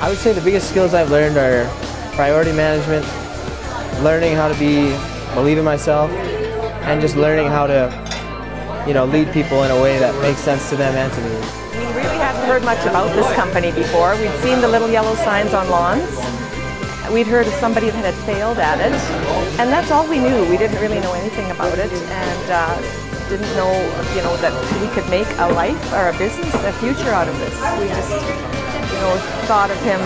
I would say the biggest skills I've learned are priority management, learning how to believe in myself, and just learning how to, lead people in a way that makes sense to them and to me. We really hadn't heard much about this company before. We'd seen the little yellow signs on lawns. We'd heard of somebody that had failed at it, and that's all we knew. We didn't really know anything about it, and didn't know, that we could make a life or a business, a future out of this. We just, thought of him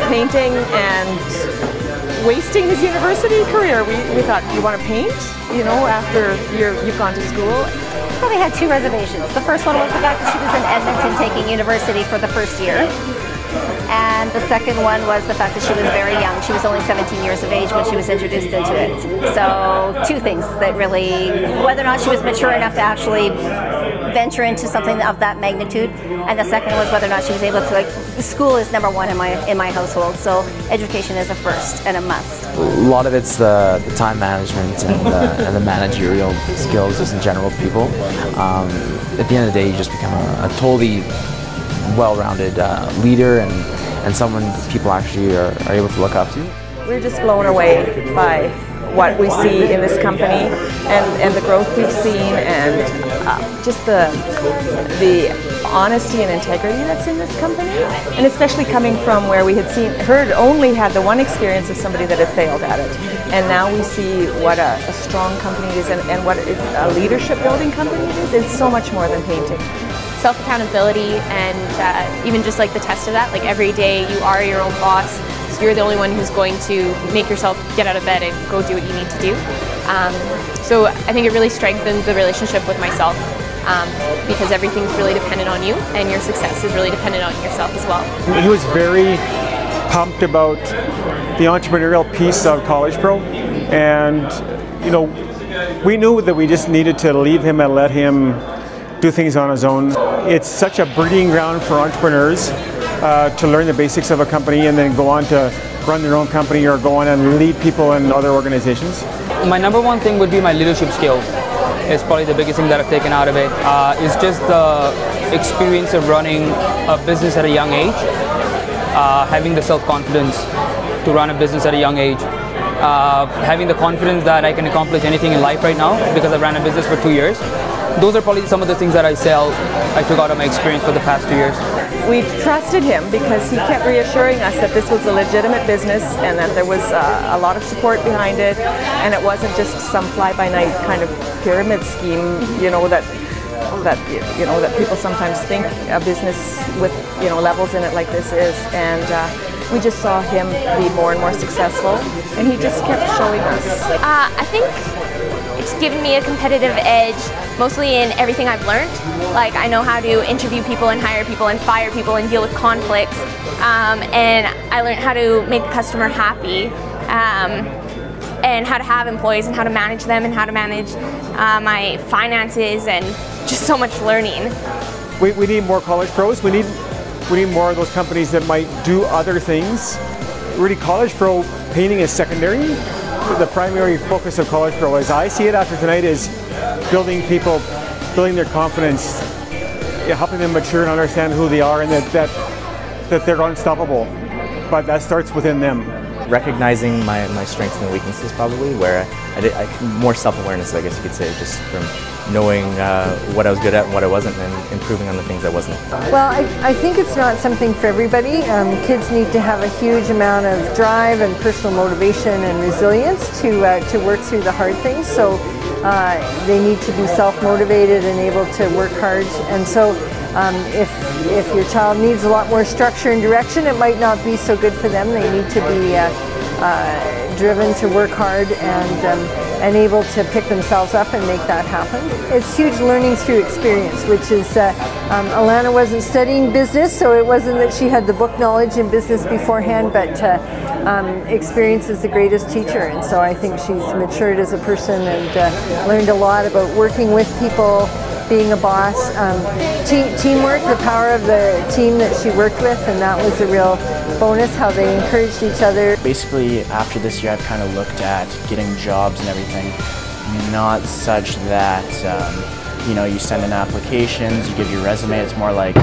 painting and wasting his university career. We thought, you want to paint, after you've gone to school? Probably had two reservations. The first one was the fact that she was in Edmonton taking university for the first year. And the second one was the fact that she was very young. She was only 17 years of age when she was introduced into it. So two things that really, whether or not she was mature enough to actually venture into something of that magnitude, and the second was whether or not she was able to, school is number one in my household, so education is a first and a must. A lot of it's the time management and the managerial skills just in general with people. At the end of the day, you just become a totally well-rounded leader and someone people actually are able to look up to. We're just blown away by what we see in this company and the growth we've seen, and just the honesty and integrity that's in this company, and especially coming from where we had only had the one experience of somebody that had failed at it, and now we see what a strong company it is, and what a leadership building company it is. It's so much more than painting. Self-accountability, and even just like the test of that, like every day you are your own boss, so you're the only one who's going to make yourself get out of bed and go do what you need to do. So I think it really strengthens the relationship with myself, because everything's really dependent on you, and your success is really dependent on yourself as well. He was very pumped about the entrepreneurial piece of College Pro, and we knew that we just needed to leave him and let him do things on his own. It's such a breeding ground for entrepreneurs to learn the basics of a company and then go on to run their own company or go on and lead people in other organizations. My number one thing would be my leadership skill. It's probably the biggest thing that I've taken out of it. It's just the experience of running a business at a young age, having the self-confidence to run a business at a young age, having the confidence that I can accomplish anything in life right now because I've ran a business for 2 years. Those are probably some of the things that I took out of my experience for the past 2 years. We trusted him because he kept reassuring us that this was a legitimate business and that there was a lot of support behind it, and it wasn't just some fly-by-night kind of pyramid scheme, that people sometimes think a business with levels in it like this is. And we just saw him be more and more successful, and he just kept showing us. I think it's given me a competitive edge, mostly in everything I've learned. Like, I know how to interview people and hire people and fire people and deal with conflicts, and I learned how to make the customer happy, and how to have employees and how to manage them and how to manage my finances, and just so much learning. We need more College Pros. We need more of those companies that might do other things. Really, College Pro painting is secondary. The primary focus of College Pro, as I see it after tonight, is building people, building their confidence, helping them mature and understand who they are, and that they're unstoppable. But that starts within them. Recognizing my strengths and weaknesses, probably, where more self-awareness, I guess you could say, just from knowing what I was good at and what I wasn't, and improving on the things I wasn't. Well, I think it's not something for everybody. Kids need to have a huge amount of drive and personal motivation and resilience to work through the hard things. So they need to be self-motivated and able to work hard. And so if your child needs a lot more structure and direction, it might not be so good for them. They need to be driven to work hard and able to pick themselves up and make that happen. It's huge learning through experience, which is, Alana wasn't studying business, so it wasn't that she had the book knowledge in business beforehand, but experience is the greatest teacher, and so I think she's matured as a person and learned a lot about working with people, being a boss, teamwork, the power of the team that she worked with, and that was a real bonus, how they encouraged each other. Basically, after this year, I've kind of looked at getting jobs and everything, not such that, you send in applications, you give your resume. It's more like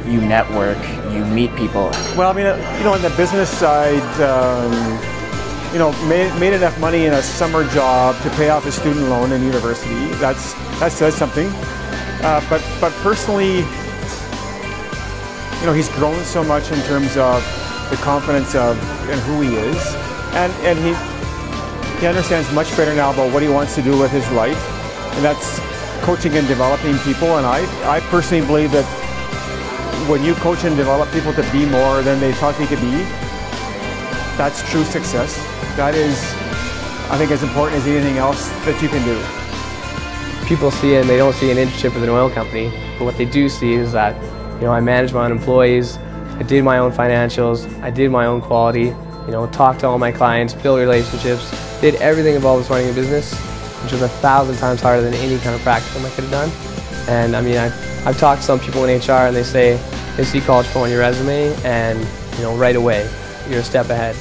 you network, you meet people. Well, I mean, on the business side, made enough money in a summer job to pay off a student loan in university. That says something. But personally, he's grown so much in terms of the confidence of and who he is, and he understands much better now about what he wants to do with his life, and that's coaching and developing people. And I personally believe that when you coach and develop people to be more than they thought they could be, that's true success. That is, I think, as important as anything else that you can do. People see it and they don't see an internship with an oil company, but what they do see is that I manage my own employees, I did my own financials, I did my own quality, talked to all my clients, built relationships, did everything involved with running a business, which was 1,000 times harder than any kind of practicum I could have done. And I mean, I've talked to some people in HR and they say they see College Pro on your resume and right away you're a step ahead.